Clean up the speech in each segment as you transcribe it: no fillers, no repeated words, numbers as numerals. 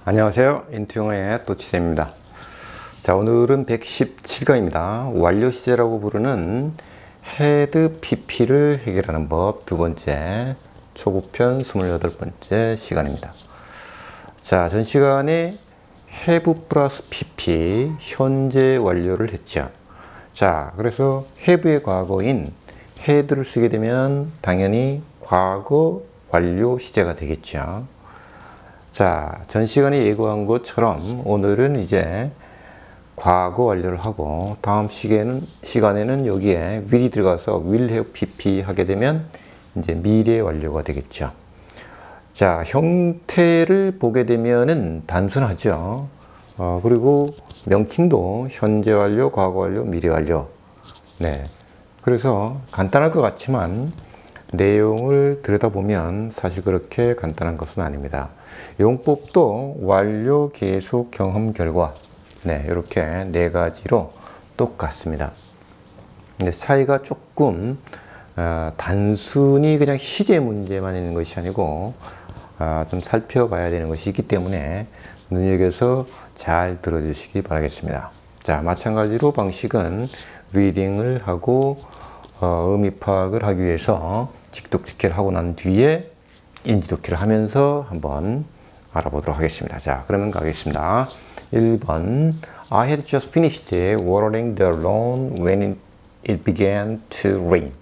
안녕하세요. 인투영어의 또치대입니다. 자, 오늘은 117강입니다. 완료 시제라고 부르는 had pp를 해결하는 법 두 번째 초급편 28번째 시간입니다. 자, 전 시간에 have 플러스 pp 현재 완료를 했죠. 자, 그래서 have의 과거인 had를 쓰게 되면 당연히 과거 완료 시제가 되겠죠. 자, 전 시간에 예고한 것처럼 오늘은 이제 과거 완료를 하고 다음 시간에는 여기에 will이 들어가서 will have pp 하게 되면 이제 미래 완료가 되겠죠. 자, 형태를 보게 되면은 단순하죠. 그리고 명칭도 현재 완료, 과거 완료, 미래 완료. 네. 그래서 간단할 것 같지만 내용을 들여다보면 사실 그렇게 간단한 것은 아닙니다. 용법도 완료, 계속, 경험, 결과. 네, 이렇게 네 가지로 똑같습니다. 근데 차이가 조금 단순히 그냥 시제 문제만 있는 것이 아니고 좀 살펴봐야 되는 것이 있기 때문에 눈여겨서 잘 들어주시기 바라겠습니다. 자, 마찬가지로 방식은 리딩을 하고 의미 파악을 하기 위해서 직독직해를 하고 난 뒤에 인지독해를 하면서 한번 알아보도록 하겠습니다. 자, 그러면 가겠습니다. 1번 I had just finished watering the lawn when it began to rain.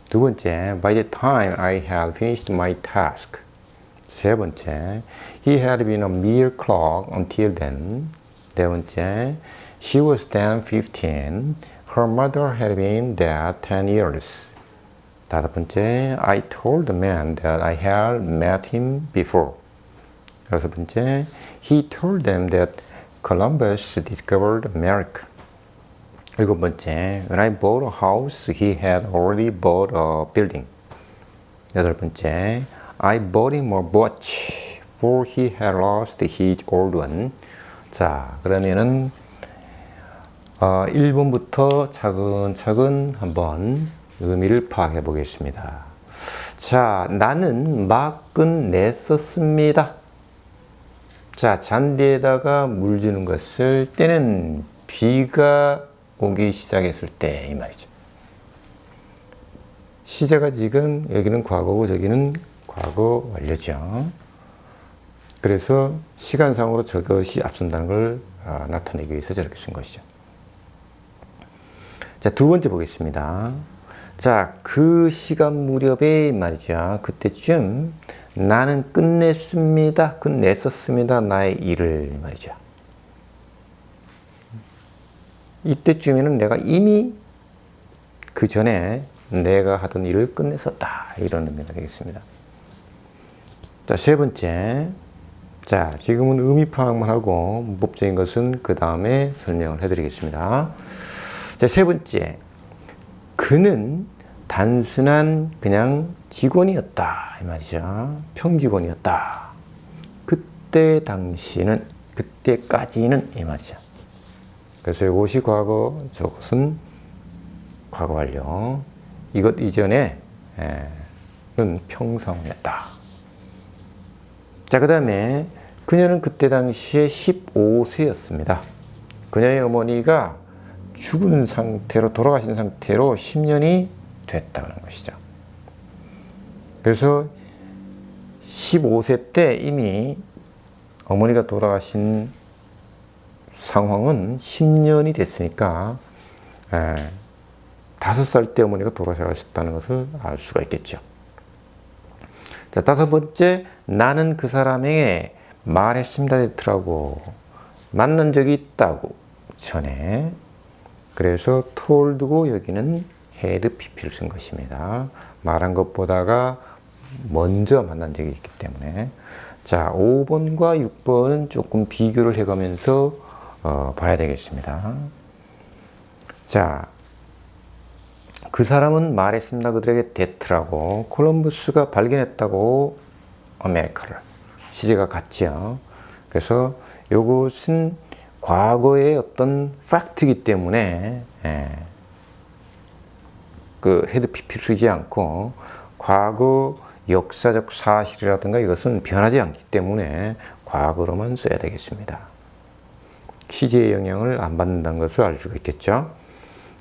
두 번째 By the time I had finished my task. 세 번째 He had been a mere clerk until then. 네 번째 She was then 15. Her mother had been dead 10 years. 다섯 번째, I told the man that I had met him before. 여섯 번째, he told them that Columbus discovered America. 일곱 번째, when I bought a house, he had already bought a building. 여덟 번째, I bought him a watch, for he had lost his old one. 자, 그러면은 1번부터 차근차근 한번 의미를 파악해 보겠습니다. 자, 나는 막 끝냈었습니다. 자, 잔디에다가 물 주는 것을 때는 비가 오기 시작했을 때 이 말이죠. 시제가 지금 여기는 과거고 저기는 과거 완료죠. 그래서 시간상으로 저것이 앞선다는 걸 나타내기 위해서 저렇게 쓴 것이죠. 자, 두 번째 보겠습니다. 자, 그 시간 무렵에 말이죠. 그때쯤 나는 끝냈습니다. 나의 일을 말이죠. 이때쯤에는 내가 이미 그 전에 내가 하던 일을 끝냈었다. 이런 의미가 되겠습니다. 자, 세 번째. 자, 지금은 의미 파악만 하고 문법적인 것은 그 다음에 설명을 해드리겠습니다. 자, 세 번째. 그는 단순한 그냥 직원이었다. 이 말이죠. 평직원이었다. 그때 당시는, 그때까지는 이 말이죠. 그래서 이것이 과거, 저것은 과거 완료. 이것 이전에는 평상이었다. 자, 그 다음에 그녀는 그때 당시에 15세였습니다. 그녀의 어머니가 죽은 상태로 돌아가신 상태로 10년이 됐다는 것이죠. 그래서 15세 때 이미 어머니가 돌아가신 상황은 10년이 됐으니까 5살 때 어머니가 돌아가셨다는 것을 알 수가 있겠죠. 자, 다섯 번째, 나는 그 사람에게 말했습니다. 됐더라고. 만난 적이 있다고 전에. 그래서 told고 여기는 had pp를 쓴 것입니다. 말한 것보다가 먼저 만난 적이 있기 때문에. 자, 5번과 6번은 조금 비교를 해가면서 봐야 되겠습니다. 자, 그 사람은 말했습니다. 그들에게 됐더라고. 콜럼버스가 발견했다고 아메리카를. 시제가 같지요. 그래서 이것은 과거의 어떤 팩트이기 때문에 그 헤드 pp를 쓰지 않고 과거 역사적 사실이라든가 이것은 변하지 않기 때문에 과거로만 써야 되겠습니다. 시제의 영향을 안 받는다는 것을 알 수가 있겠죠.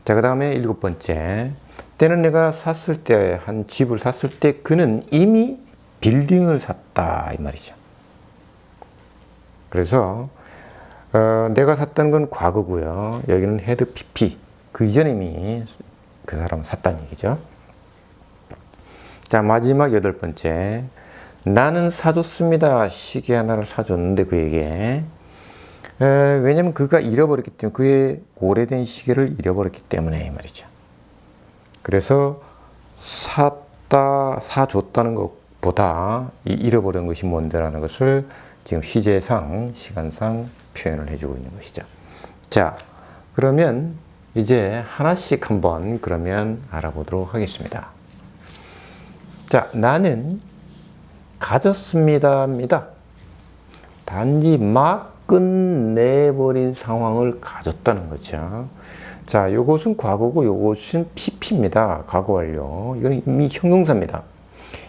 자, 그 다음에 7번째. 때는 내가 샀을 때, 한 집을 샀을 때 그는 이미 빌딩을 샀다 이 말이죠. 그래서 내가 샀다는 건 과거고요. 여기는 had PP. 그 이전에 이미 그 사람은 샀다는 얘기죠. 자, 마지막 8번째. 나는 사줬습니다. 시계 하나를 사줬는데 그에게 왜냐면 그가 잃어버렸기 때문에, 그의 오래된 시계를 잃어버렸기 때문에 이 말이죠. 그래서 사줬다는 것보다 이 잃어버린 것이 뭔데라는 것을 지금 시제상, 시간상 표현을 해주고 있는 것이죠. 자, 그러면 이제 하나씩 한번 그러면 알아보도록 하겠습니다. 자, 나는 가졌습니다입니다. 단지 막 끝내버린 상황을 가졌다는 거죠. 자, 요것은 과거고 요것은 PP입니다. 과거 완료. 이거는 이미 형용사입니다.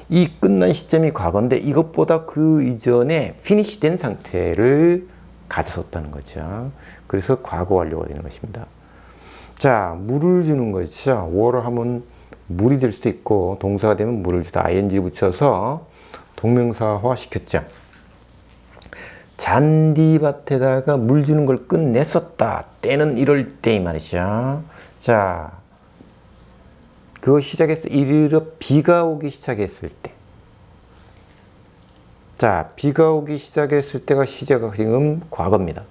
이 끝난 시점이 과거인데 이것보다 그 이전에 피니시 된 상태를 가졌었다는 거죠. 그래서 과거 완료가 되는 것입니다. 자, 물을 주는 거죠. water 하면 물이 될 수도 있고 동사가 되면 물을 주다 ing 붙여서 동명사화 시켰죠. 잔디밭에다가 물 주는 걸 끝냈었다. 때는 이럴 때 이 말이죠. 자, 그거 시작해서 이르러 비가 오기 시작했을 때. 자, 비가 오기 시작했을 때가 시제가 지금 과거입니다.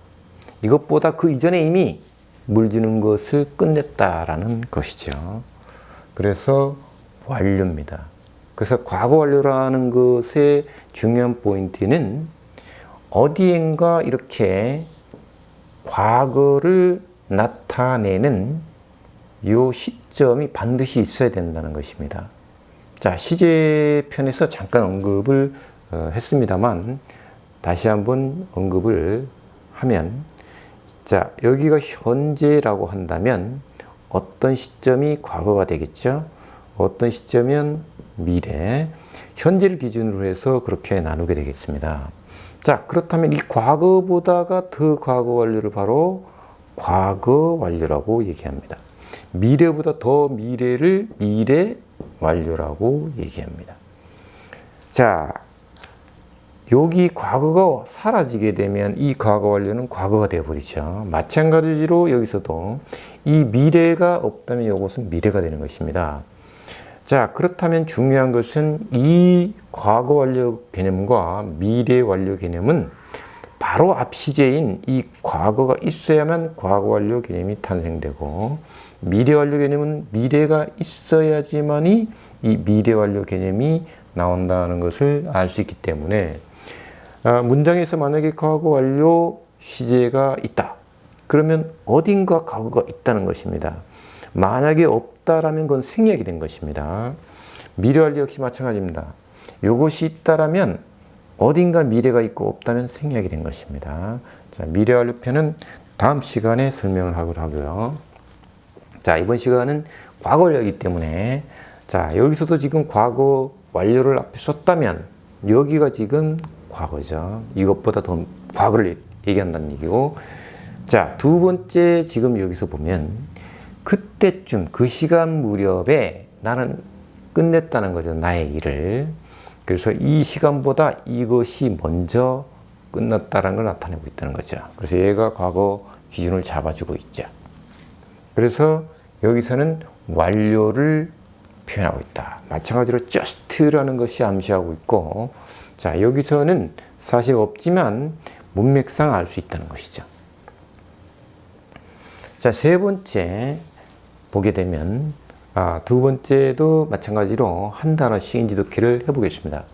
이것보다 그 이전에 이미 물 주는 것을 끝냈다라는 것이죠. 그래서 완료입니다. 그래서 과거 완료라는 것의 중요한 포인트는 어디엔가 이렇게 과거를 나타내는 요 시점이 반드시 있어야 된다는 것입니다. 자, 시제편에서 잠깐 언급을 했습니다만 다시 한번 언급을 하면, 자, 여기가 현재라고 한다면 어떤 시점이 과거가 되겠죠? 어떤 시점은 미래, 현재를 기준으로 해서 그렇게 나누게 되겠습니다. 자, 그렇다면 이 과거보다가 더 과거 완료를 바로 과거 완료라고 얘기합니다. 미래보다 더 미래를 미래 완료라고 얘기합니다. 자, 여기 과거가 사라지게 되면 이 과거 완료는 과거가 되어버리죠. 마찬가지로 여기서도 이 미래가 없다면 이것은 미래가 되는 것입니다. 자, 그렇다면 중요한 것은 이 과거 완료 개념과 미래 완료 개념은 바로 앞 시제인 이 과거가 있어야만 과거 완료 개념이 탄생되고, 미래 완료 개념은 미래가 있어야지만이 이 미래 완료 개념이 나온다는 것을 알 수 있기 때문에, 문장에서 만약에 과거 완료 시제가 있다. 그러면 어딘가 과거가 있다는 것입니다. 만약에 없다라면 그건 생략이 된 것입니다. 미래 완료 역시 마찬가지입니다. 이것이 있다라면 어딘가 미래가 있고 없다면 생략이 된 것입니다. 자, 미래 완료편은 다음 시간에 설명을 하고요. 자, 이번 시간은 과거 완료이기 때문에, 자, 여기서도 지금 과거 완료를 앞에 썼다면 여기가 지금 과거죠. 이것보다 더 과거를 얘기한다는 얘기고, 자, 두 번째 지금 여기서 보면 그때쯤 그 시간 무렵에 나는 끝냈다는 거죠. 나의 일을. 그래서 이 시간보다 이것이 먼저 끝났다는 걸 나타내고 있다는 거죠. 그래서 얘가 과거 기준을 잡아주고 있죠. 그래서 여기서는 완료를 표현하고 있다. 마찬가지로 just라는 것이 암시하고 있고, 자, 여기서는 사실 없지만 문맥상 알 수 있다는 것이죠. 자, 세 번째 보게 되면, 두 번째도 마찬가지로 한 단어씩 인지도키를 해보겠습니다.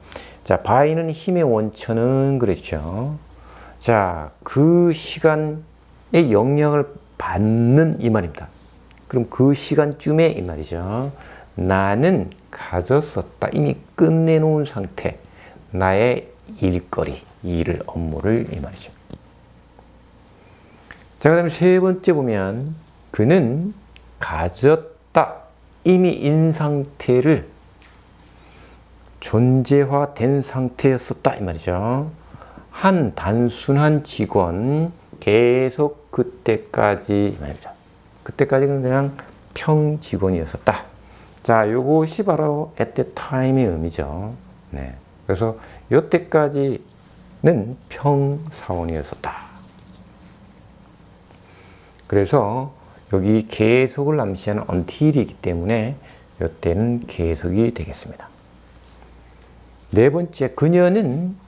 자, 바이는 힘의 원천은 그랬죠. 자, 그 시간에 영향을 받는 이 말입니다. 그럼 그 시간쯤에 이 말이죠. 나는 가졌었다. 이미 끝내놓은 상태. 나의 일거리, 일을, 업무를 이 말이죠. 자, 그 다음에 세 번째 보면 그는 가졌다. 이미 인 상태를 존재화된 상태였었다 이 말이죠. 한 단순한 직원, 계속 그때까지 말이죠. 그때까지는 그냥 평 직원이었었다. 자, 요것이 바로 at that time의 의미죠. 네. 그래서 요때까지는 평 사원이었었다. 그래서 여기 계속을 암시하는 until이기 때문에 요때는 계속이 되겠습니다. 네 번째, 그녀는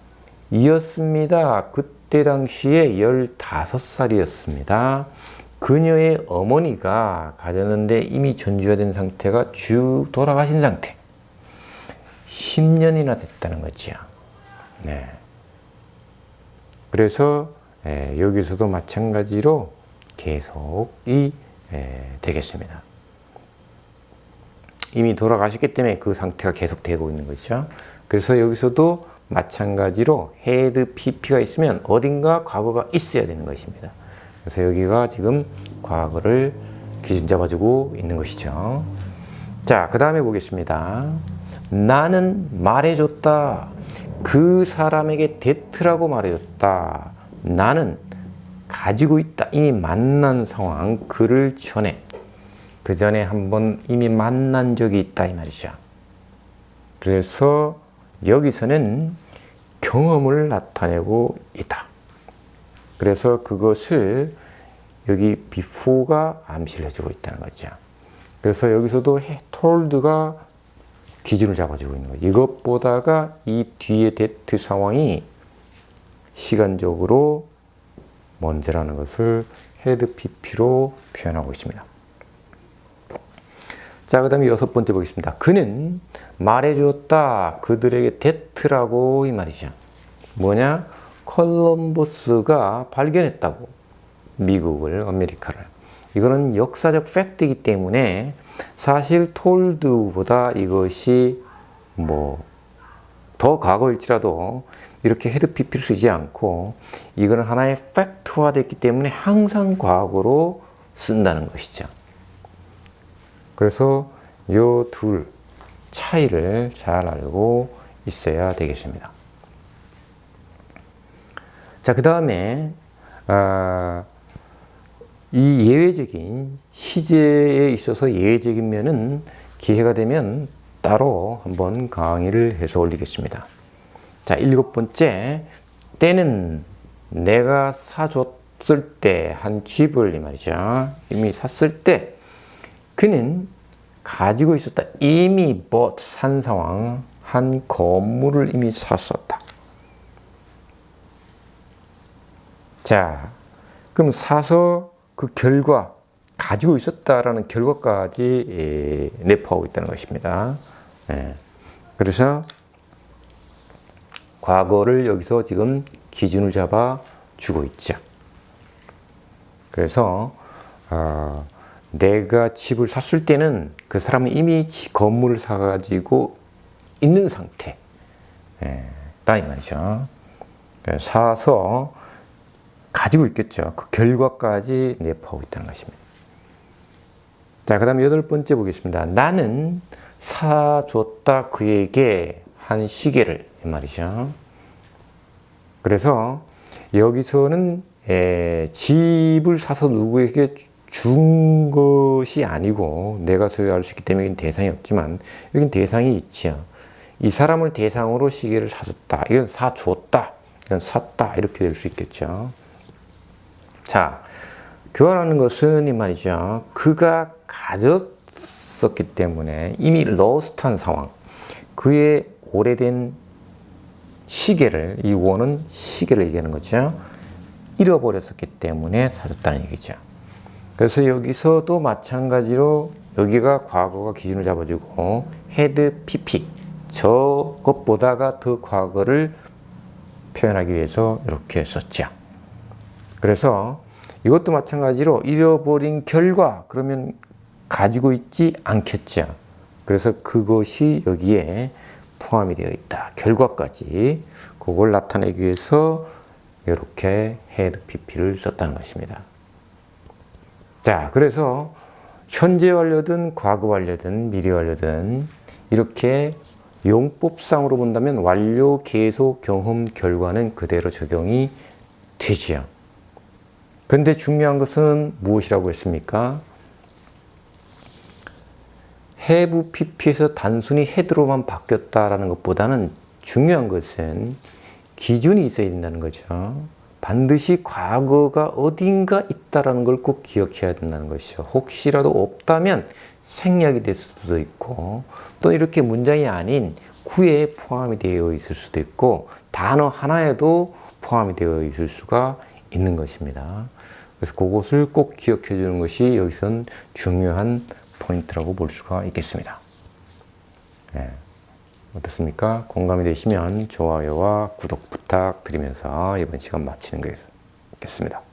이었습니다. 그때 당시에 15살이었습니다. 그녀의 어머니가 가졌는데 이미 전주화된 상태가 돌아가신 상태. 10년이나 됐다는 거죠. 네. 그래서 여기서도 마찬가지로 계속이 되겠습니다. 이미 돌아가셨기 때문에 그 상태가 계속 되고 있는 거죠. 그래서 여기서도 마찬가지로 had pp가 있으면 어딘가 과거가 있어야 되는 것입니다. 그래서 여기가 지금 과거를 기준 잡아주고 있는 것이죠. 자, 그 다음에 보겠습니다. 나는 말해줬다. 그 사람에게 데트라고 말해줬다. 나는 가지고 있다. 이미 만난 상황, 그를 전에, 그 전에 한번 이미 만난 적이 있다 이 말이죠. 그래서 여기서는 경험을 나타내고 있다. 그래서 그것을 여기 before가 암시를 해주고 있다는 거죠. 그래서 여기서도 told가 기준을 잡아주고 있는 거예요. 이것보다가 이 뒤에 that 상황이 시간적으로 먼저라는 것을 had pp로 표현하고 있습니다. 자, 그 다음에 6번째 보겠습니다. 그는 말해주었다. 그들에게 데트라고 이 말이죠. 뭐냐? 콜럼버스가 발견했다고. 미국을, 아메리카를. 이거는 역사적 팩트이기 때문에 사실 톨드보다 이것이 더 과거일지라도 이렇게 헤드 PP를 쓰지 않고 이거는 하나의 팩트화 됐기 때문에 항상 과거로 쓴다는 것이죠. 그래서 요 둘 차이를 잘 알고 있어야 되겠습니다. 자, 그 다음에 이 예외적인 시제에 있어서 예외적인 면은 기회가 되면 따로 한번 강의를 해서 올리겠습니다. 자, 7번째, 때는 내가 사줬을 때 한 집을 이 말이죠. 이미 샀을 때 그는 가지고 있었다. 이미 산 상황, 한 건물을 이미 샀었다. 자, 그럼 사서 그 결과, 가지고 있었다라는 결과까지 내포하고 있다는 것입니다. 그래서 과거를 여기서 지금 기준을 잡아 주고 있죠. 그래서 내가 집을 샀을 때는 그 사람은 이미 건물을 사가지고 있는 상태. 다 이 말이죠. 사서 가지고 있겠죠. 그 결과까지 내포하고 있다는 것입니다. 자, 그 다음에 8번째 보겠습니다. 나는 사줬다 그에게 한 시계를 이 말이죠. 그래서 여기서는 집을 사서 누구에게 준 것이 아니고 내가 소유할 수 있기 때문에 여기는 대상이 없지만 여긴 대상이 있죠. 이 사람을 대상으로 시계를 사줬다. 이건 사줬다. 이건 샀다. 이렇게 될 수 있겠죠. 자, 교환하는 것은 이 말이죠. 그가 가졌었기 때문에 이미 러스트한 상황. 그의 오래된 시계를, 이 원은 시계를 얘기하는 거죠. 잃어버렸었기 때문에 사줬다는 얘기죠. 그래서 여기서도 마찬가지로 여기가 과거가 기준을 잡아주고 had pp 저것보다가 더 과거를 표현하기 위해서 이렇게 썼죠. 그래서 이것도 마찬가지로 잃어버린 결과 그러면 가지고 있지 않겠죠. 그래서 그것이 여기에 포함이 되어 있다. 결과까지 그걸 나타내기 위해서 이렇게 had pp를 썼다는 것입니다. 자, 그래서 현재 완료든 과거 완료든 미래 완료든 이렇게 용법상으로 본다면 완료, 계속, 경험, 결과는 그대로 적용이 되지요. 근데 중요한 것은 무엇이라고 했습니까? have pp에서 단순히 had로만 바뀌었다라는 것보다는 중요한 것은 기준이 있어야 된다는 거죠. 반드시 과거가 어딘가 있다라는 걸 꼭 기억해야 된다는 것이죠. 혹시라도 없다면 생략이 될 수도 있고, 또 이렇게 문장이 아닌 구에 포함이 되어 있을 수도 있고, 단어 하나에도 포함이 되어 있을 수가 있는 것입니다. 그래서 그것을 꼭 기억해 주는 것이 여기선 중요한 포인트라고 볼 수가 있겠습니다. 네. 어떻습니까? 공감이 되시면 좋아요와 구독 부탁드리면서 이번 시간 마치는 게 있겠습니다.